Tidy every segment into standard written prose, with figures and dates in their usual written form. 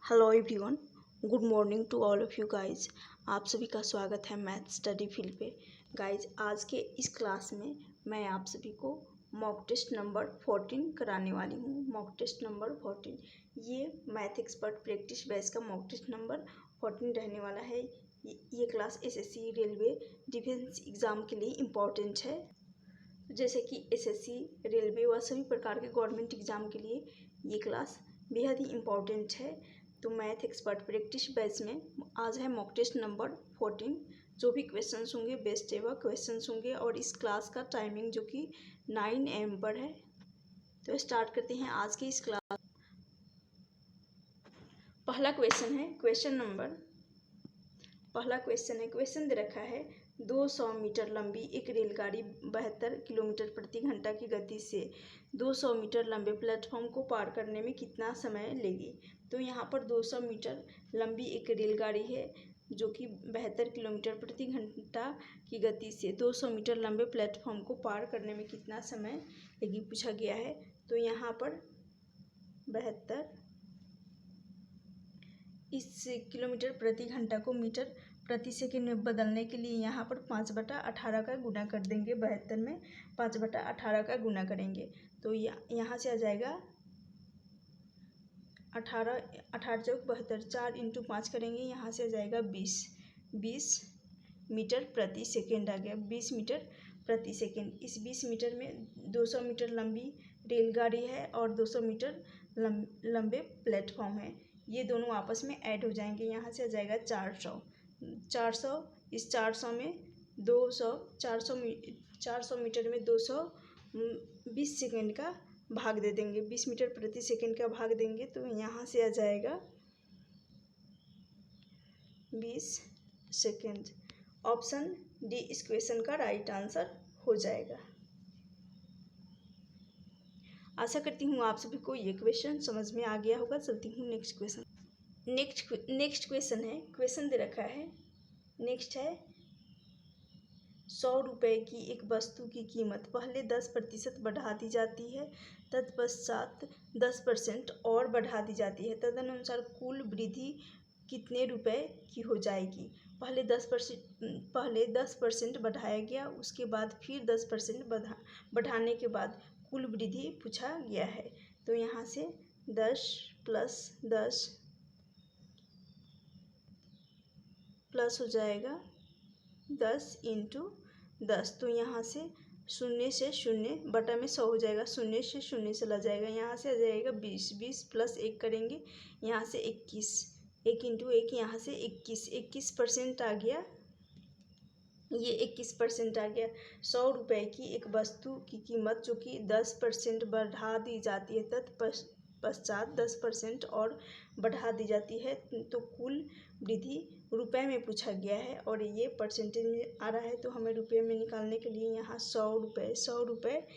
Hello everyone, good morning to all of you guys. आप सभी का स्वागत है मैथ स्टडी फील्ड पे। गाइज, आज के इस क्लास में मैं आप सभी को मॉक टेस्ट नंबर 14 कराने वाली हूँ। मॉक टेस्ट नंबर 14 ये मैथ एक्सपर्ट प्रैक्टिस बैच का मॉक टेस्ट नंबर 14 रहने वाला है। ये class SSC, railway, defence exam के लिए इम्पॉर्टेंट है। जैसे कि एसएससी, रेलवे व सभी प्रकार के गवर्नमेंट एग्ज़ाम के लिए ये क्लास बेहद ही इम्पॉर्टेंट है। तो मैथ एक्सपर्ट प्रैक्टिस बैच में आज है मॉक टेस्ट नंबर 14। जो भी क्वेश्चंस होंगे बेस्ट एवर क्वेश्चंस होंगे और इस क्लास का टाइमिंग जो कि 9 AM पर है। तो स्टार्ट करते हैं आज की इस क्लास। पहला क्वेश्चन है, क्वेश्चन दे रखा है 200 मीटर लंबी एक रेलगाड़ी 72 किलोमीटर प्रति घंटा की गति से 200 मीटर लंबे प्लेटफॉर्म को पार करने में कितना समय लेगी। तो यहाँ पर 200 मीटर लंबी एक रेलगाड़ी है जो कि 72 किलोमीटर प्रति घंटा की गति से 200 मीटर लंबे प्लेटफॉर्म को पार करने में कितना समय लेगी पूछा गया है। तो यहाँ पर 72 इस किलोमीटर प्रति घंटा को मीटर प्रति सेकंड में बदलने के लिए यहाँ पर 5/18 का गुना कर देंगे। 72 में 5/18 का गुना करेंगे तो यहाँ से आ जाएगा 18 चौक 72, 4 × 5 करेंगे, यहाँ से आ जाएगा 20 मीटर प्रति सेकेंड आ गया। 20 मीटर प्रति सेकेंड। इस 20 मीटर में 200 मीटर लंबी रेलगाड़ी है और 200 मीटर लंबे प्लेटफॉर्म है। ये दोनों आपस में ऐड हो जाएंगे, यहाँ से आ जाएगा 400। इस 400 में 400 मीटर में 220 सेकेंड का भाग दे देंगे। 20 मीटर प्रति सेकेंड का भाग देंगे तो यहाँ से आ जाएगा 20 सेकेंड। ऑप्शन डी इस क्वेश्चन का राइट आंसर हो जाएगा। आशा करती हूँ आप सभी को ये क्वेश्चन समझ में आ गया होगा। चलती हूँ नेक्स्ट क्वेश्चन। नेक्स्ट क्वेश्चन है, क्वेश्चन दे रखा है, नेक्स्ट है 100 रुपये की एक वस्तु की कीमत पहले 10% बढ़ा दी जाती है, तत्पश्चात 10% और बढ़ा दी जाती है। तदनुसार कुल वृद्धि कितने रुपए की हो जाएगी। पहले 10% बढ़ाया गया, उसके बाद फिर 10% बढ़ाने के बाद कुल वृद्धि पूछा गया है। तो यहाँ से 10 + 10 प्लस हो जाएगा 10 × 10। तो यहाँ से 0 से 0 बटा में 100 हो जाएगा, 0 से 0 चला जाएगा, यहाँ से आ जाएगा 20 + 1 करेंगे, यहाँ से 21, 1 × 1 यहाँ से 21% आ गया। ये 21% आ गया। 100 रुपये की एक वस्तु की कीमत जो कि 10% बढ़ा दी जाती है, तत्पश्चात 10% और बढ़ा दी जाती है। तो कुल वृद्धि रुपए में पूछा गया है और ये परसेंटेज में आ रहा है, तो हमें रुपये में निकालने के लिए यहाँ 100 रुपये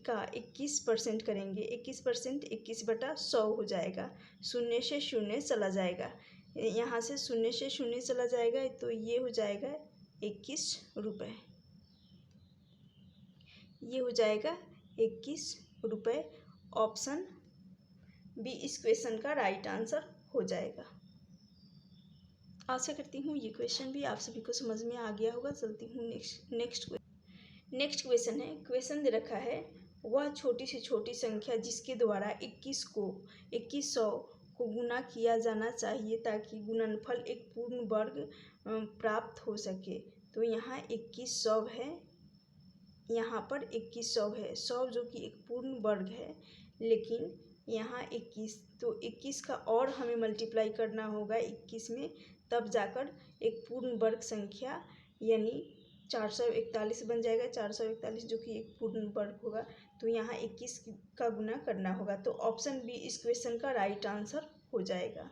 का 21% करेंगे। 21% 21/100 हो जाएगा। 0 से 0 चला जाएगा, यहाँ से 0 से 0 चला जाएगा, तो ये हो जाएगा 21 रुपये। ये हो जाएगा 21 रुपये। ऑप्शन बी इस क्वेश्चन का राइट आंसर हो जाएगा। आशा करती हूँ ये क्वेश्चन भी आप सभी को समझ में आ गया होगा। चलती हूँ नेक्स्ट क्वेश्चन है, क्वेश्चन दे रखा है वह छोटी से छोटी संख्या जिसके द्वारा 2100 को गुना किया जाना चाहिए ताकि गुणनफल एक पूर्ण वर्ग प्राप्त हो सके। तो यहाँ 2100 है, यहाँ पर 2100 है। 100 जो कि एक पूर्ण वर्ग है, लेकिन यहाँ 21, तो 21 का और हमें मल्टीप्लाई करना होगा 21 में, तब जाकर एक पूर्ण वर्ग संख्या यानी 441 बन जाएगा। 441 जो कि एक पूर्ण वर्ग होगा, तो यहाँ 21 का गुना करना होगा। तो ऑप्शन बी इस क्वेश्चन का राइट आंसर हो जाएगा।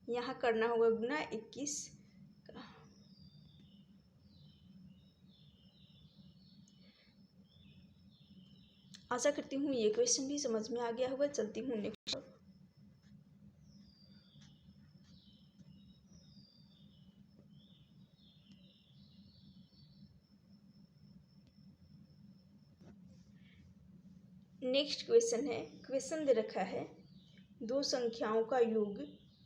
यहाँ करना होगा गुना 21 का। आशा करती हूँ ये क्वेश्चन भी समझ में आ गया होगा। चलती हूँ नेक्स्ट। नेक्स्ट क्वेश्चन है, क्वेश्चन दे रखा है दो संख्याओं का योग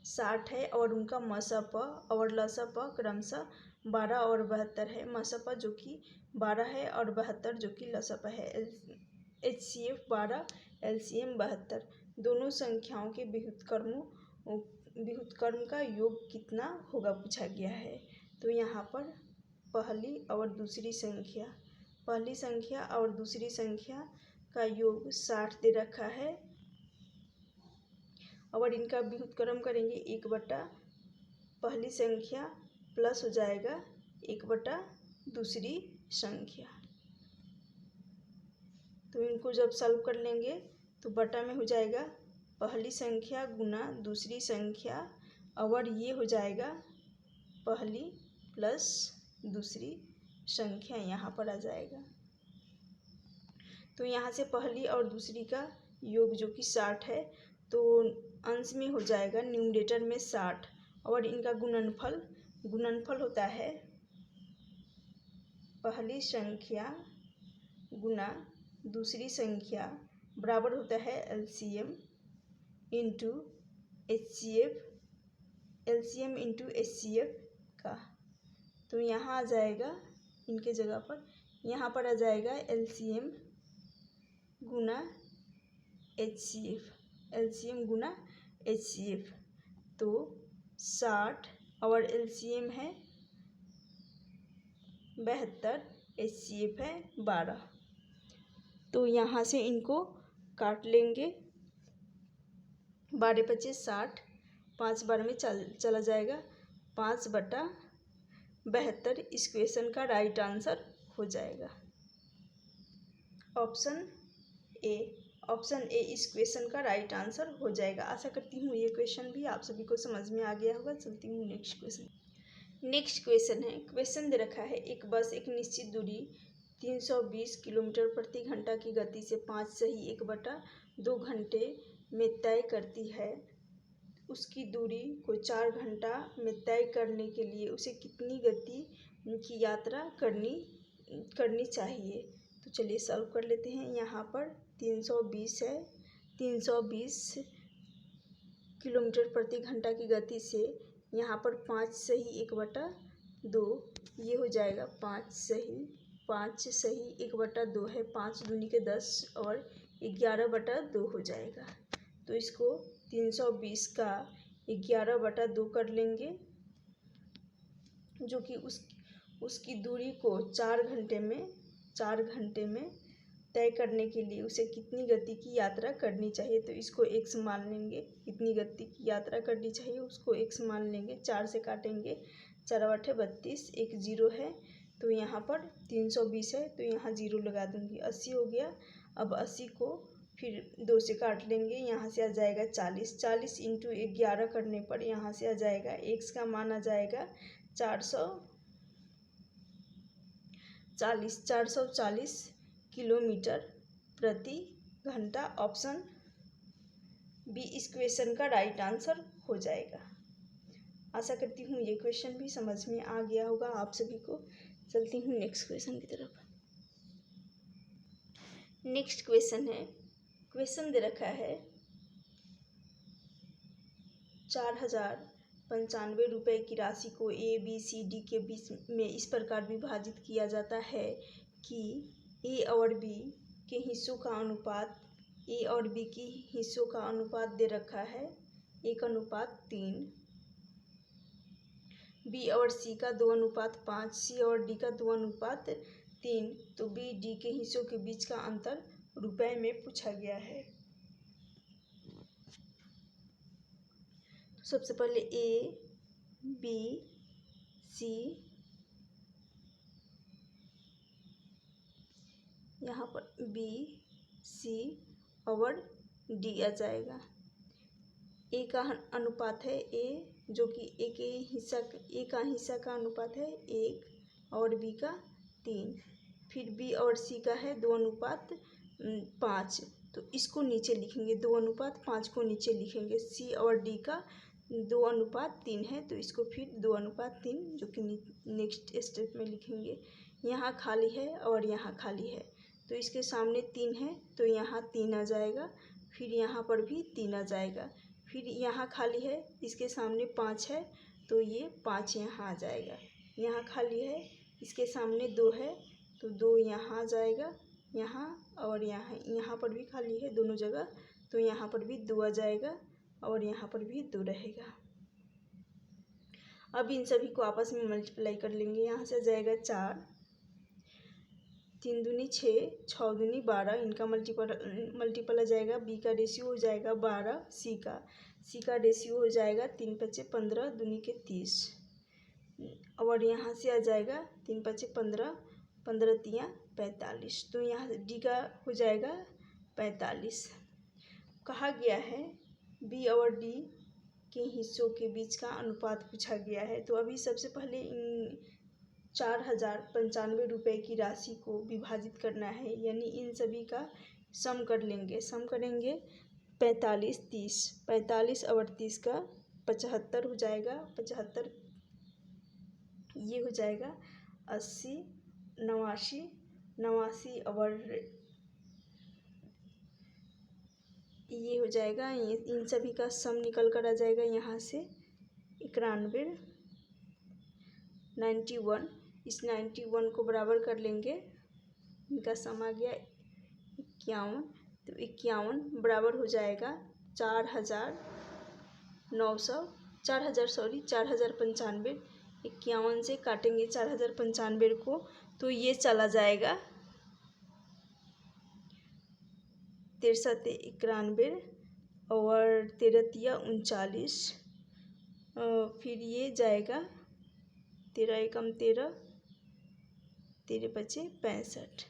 60 है और उनका मसप और लसप क्रमशः 12 और 72 है। मसप जो कि 12 है और 72 जो कि लसप है। HCF 12, LCM 72। दोनों संख्याओं के व्युत्क्रम का योग कितना होगा पूछा गया है। तो यहाँ पर पहली और दूसरी संख्या का योग 60 दे रखा है और इनका व्युत्क्रम करेंगे 1 बटा पहली संख्या प्लस हो जाएगा 1 बटा दूसरी संख्या। तो इनको जब सॉल्व कर लेंगे तो बटा में हो जाएगा पहली संख्या गुना दूसरी संख्या और ये हो जाएगा पहली प्लस दूसरी संख्या यहाँ पर आ जाएगा। तो यहाँ से पहली और दूसरी का योग जो कि 60 है तो अंश में हो जाएगा न्यूमरेटर में 60 और इनका गुणनफल होता है पहली संख्या गुना दूसरी संख्या बराबर होता है LCM इंटू HCF का। तो यहाँ आ जाएगा इनके जगह पर यहाँ पर आ जाएगा LCM गुना HCF। तो 60 और LCM है 72, HCF है 12। तो यहाँ से इनको काट लेंगे। 12 × 60, 5 बार में चला जाएगा 5 बटा 72 इस क्वेश्चन का राइट आंसर हो जाएगा। ऑप्शन ए इस क्वेश्चन का राइट आंसर हो जाएगा। आशा करती हूँ ये क्वेश्चन भी आप सभी को समझ में आ गया होगा। चलती हूँ नेक्स्ट क्वेश्चन है। क्वेश्चन दे रखा है एक बस एक निश्चित दूरी 320 किलोमीटर प्रति घंटा की गति से 5 सही 1/2 घंटे में तय करती है। उसकी दूरी को 4 घंटा में तय करने के लिए उसे कितनी गति की यात्रा करनी चाहिए। तो चलिए सॉल्व कर लेते हैं। यहाँ पर 320 है। 320 किलोमीटर प्रति घंटा की गति से यहाँ पर 5 सही 1/2 ये हो जाएगा 5 सही 1/2 है। 5 दूनी के 10 और 11/2 हो जाएगा। तो इसको 320 का 11/2 कर लेंगे जो कि उसकी दूरी को 4 घंटे में तय करने के लिए उसे कितनी गति की यात्रा करनी चाहिए। तो इसको x मान लेंगे। कितनी गति की यात्रा करनी चाहिए उसको x मान लेंगे। 4 से काटेंगे 4 × 8 = 32, एक 0 है। तो यहाँ पर 320 है तो यहाँ 0 लगा दूँगी। 80 हो गया। अब 80 को फिर 2 से काट लेंगे। यहाँ से आ जाएगा 40। 40 × 11 करने पर यहाँ से आ जाएगा x का मान आ जाएगा 440 किलोमीटर प्रति घंटा। ऑप्शन बी इस क्वेश्चन का राइट आंसर हो जाएगा। आशा करती हूँ ये क्वेश्चन भी समझ में आ गया होगा आप सभी को। चलती हूँ नेक्स्ट क्वेश्चन की तरफ। नेक्स्ट क्वेश्चन है। क्वेश्चन दे रखा है 4095 रुपये की राशि को ABCD के बीच में इस प्रकार विभाजित किया जाता है कि A और B के हिस्सों का अनुपात दे रखा है 1:3। B और C का 2:5, C और D का 2:3। तो B, D के हिस्सों के बीच का अंतर रुपए में पूछा गया है। तो सबसे पहले A, B, C, यहाँ पर B, C और D आ जाएगा। A का अनुपात है A जो कि A का हिस्सा का अनुपात है 1 और B का 3। फिर B और C का है 2:5। तो इसको नीचे लिखेंगे 2:5 को नीचे लिखेंगे। C और D का 2:3 है तो इसको फिर 2:3 जो कि नेक्स्ट स्टेप में लिखेंगे। यहाँ खाली है और यहाँ खाली है तो इसके सामने 3 है तो यहाँ 3 आ जाएगा। फिर यहाँ पर भी 3 आ जाएगा। फिर यहाँ खाली है, इसके सामने 5 है तो ये 5 यहाँ आ जाएगा। यहाँ खाली है, इसके सामने 2 है तो 2 यहाँ आ जाएगा, यहाँ और यहाँ पर भी खाली है दोनों जगह, तो यहाँ पर भी 2 आ जाएगा और यहाँ पर भी 2 रहेगा। अब इन सभी को आपस में मल्टीप्लाई कर लेंगे। यहाँ से आ जाएगा 4, 3 दूनी 6, 6 दूनी 12, इनका मल्टीपल आ जाएगा। बी का रेशियो हो जाएगा 12, सी का रेशियो हो जाएगा 3 पचे 15, दूनी के 30, और यहाँ से आ जाएगा 3 पचे 15, 15 तियाँ 45, तो यहाँ डी का हो जाएगा 45। कहा गया है बी और डी के हिस्सों के बीच का अनुपात पूछा गया है। तो अभी सबसे पहले इन 4095 रुपये की राशि को विभाजित करना है, यानी इन सभी का सम कर लेंगे। सम करेंगे 45, 30, 45 और 30 का 75 हो जाएगा। 75 ये हो जाएगा 80, 89, 89 और ये हो जाएगा। इन सभी का सम निकल कर आ जाएगा यहाँ से 91, 91। इस 91 को बराबर कर लेंगे, इनका सम आ गया 51, तो 51 बराबर हो जाएगा 4095। 51 से काटेंगे 4095 को तो ये चला जाएगा 63, 91 और 13 तिया 39, फिर ये जाएगा 13 एकम 13, 13 पचे 65,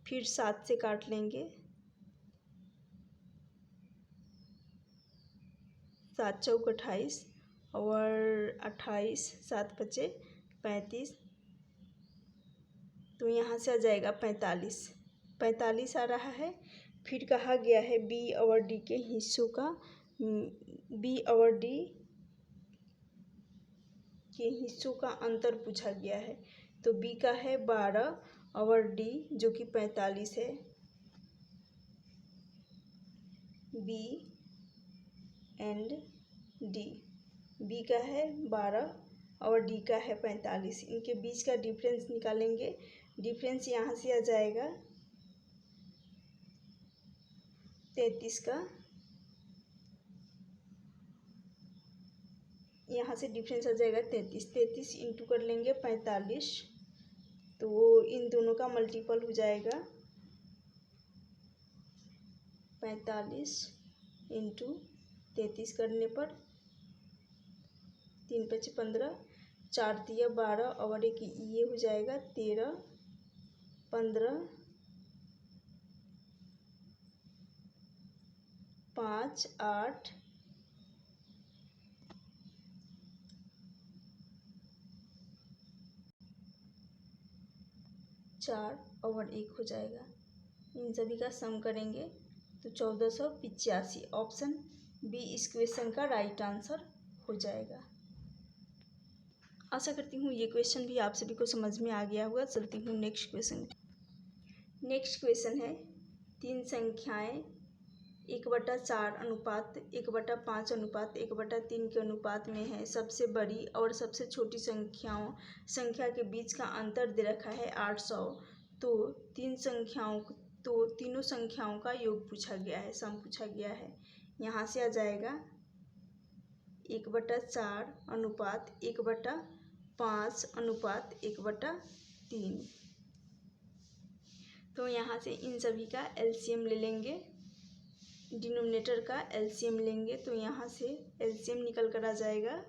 फिर 7 से काट लेंगे, 7 चौक 28 और 28, 7 पचे 35, तो यहाँ से आ जाएगा 45 आ रहा है। फिर कहा गया है बी और डी के हिस्सों का, बी और डी के हिस्सों का अंतर पूछा गया है। तो बी का है 12 और डी जो कि 45 है। बी एंड डी, बी का है 12 और डी का है 45, इनके बीच का डिफरेंस निकालेंगे। डिफरेंस यहाँ से आ जाएगा 33 का, यहाँ से डिफरेंस आ जाएगा 33 इंटू कर लेंगे 45, तो इन दोनों का मल्टीपल हो जाएगा 45 इंटू 33 करने पर 3 पचे 15, 4 तिया 12 और एक ये हो जाएगा 13, 15, 5, 8, 4 और 1 हो जाएगा। इन सभी का सम करेंगे तो 1485। ऑप्शन बी इस क्वेश्चन का राइट आंसर हो जाएगा। आशा करती हूँ ये क्वेश्चन भी आप सभी को समझ में आ गया होगा। चलती हूँ नेक्स्ट क्वेश्चन। नेक्स्ट क्वेश्चन है 3 संख्याएं 1/4 अनुपात 1/5 अनुपात 1/3 के अनुपात में है। सबसे बड़ी और सबसे छोटी संख्या के बीच का अंतर दे रखा है 800। तो तीनों संख्याओं का योग पूछा गया है, सम पूछा गया है। यहाँ से आ जाएगा 1/4 अनुपात 1/5 अनुपात 1/3। तो यहाँ से इन सभी का एलसीएम ले लेंगे, डिनोमिनेटर का एलसीएम लेंगे, तो यहाँ से एलसीएम निकल कर आ जाएगा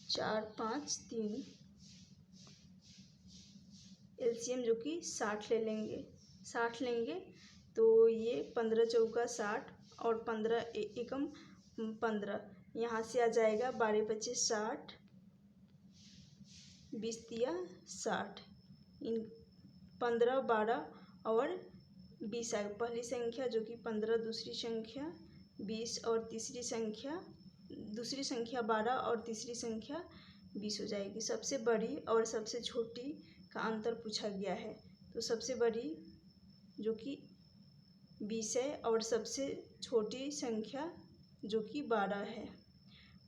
4, 5, 3। एलसीएम जो कि 60 ले लेंगे, 60 लेंगे तो ये 15 चौका 60 और 15 एकम 15, यहाँ से आ जाएगा 12 पचे 60, 20 तिया 60। इन 15, 12 और 20 आएगा। पहली संख्या जो कि 15, दूसरी संख्या 20 और तीसरी संख्या 12 और तीसरी संख्या 20 हो जाएगी। सबसे बड़ी और सबसे छोटी का अंतर पूछा गया है। तो सबसे बड़ी जो कि 20 है, और सबसे छोटी संख्या जो कि 12 है।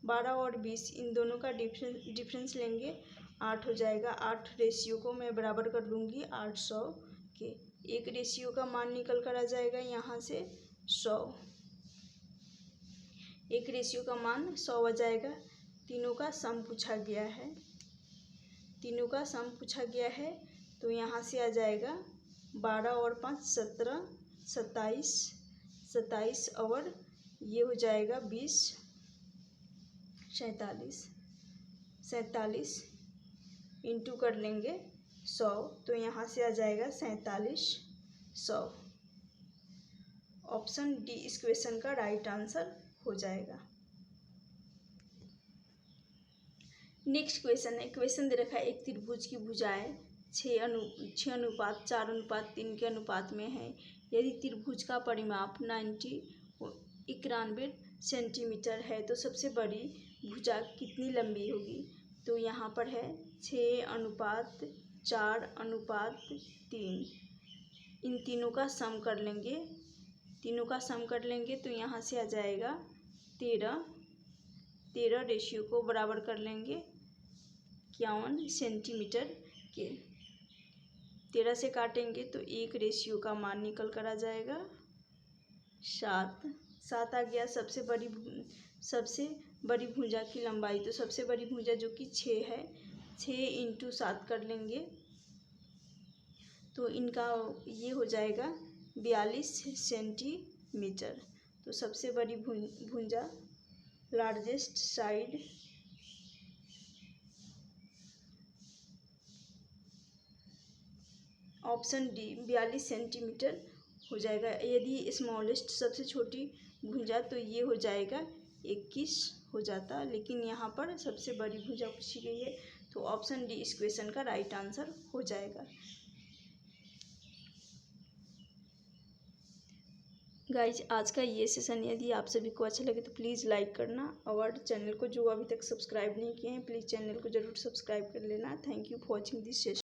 12 और 20 इन दोनों का डिफरेंस लेंगे, 8 हो जाएगा। 8 रेशियो को मैं बराबर कर दूंगी 800 के। एक रेशियो का मान निकल कर आ जाएगा यहाँ से 100। एक रेशियो का मान 100 आ जाएगा। तीनों का सम पूछा गया है, तीनों का सम पूछा गया है, तो यहाँ से आ जाएगा 12 और 5 17, 27, 27 और ये हो जाएगा 20, 47, 47 इंटू कर लेंगे 100, तो यहाँ से आ जाएगा 4700। ऑप्शन डी इस क्वेश्चन का राइट आंसर हो जाएगा। नेक्स्ट क्वेश्चन है, क्वेश्चन दे रखा है एक त्रिभुज की भुजाएं 6:4:3 के अनुपात में है। यदि त्रिभुज का परिमाप 91 सेंटीमीटर है तो सबसे बड़ी भुजा कितनी लंबी होगी। तो यहाँ पर है 6:4:3, इन तीनों का सम कर लेंगे, तीनों का सम कर लेंगे तो यहाँ से आ जाएगा 13 रेशियो को बराबर कर लेंगे 51 सेंटीमीटर के। 13 से काटेंगे तो 1 रेशियो का मान निकल कर आ जाएगा 7 आ गया। सबसे बड़ी भुजा की लंबाई, तो सबसे बड़ी भुजा जो कि 6 है, 6 इंटू 7 कर लेंगे तो इनका ये हो जाएगा 42 सेंटीमीटर। तो सबसे बड़ी भुजा largest side option D 42 centimetre हो जाएगा। यदि स्मॉलेस्ट सबसे छोटी भुजा तो ये हो जाएगा 21 हो जाता, लेकिन यहाँ पर सबसे बड़ी भुजा पूछी गई है, तो ऑप्शन डी इस क्वेश्चन का राइट आंसर हो जाएगा। गाइज आज का ये सेशन यदि आप सभी को अच्छा लगे तो प्लीज़ लाइक करना, और चैनल को जो अभी तक सब्सक्राइब नहीं किए हैं प्लीज़ चैनल को ज़रूर सब्सक्राइब कर लेना। Thank you for watching this session.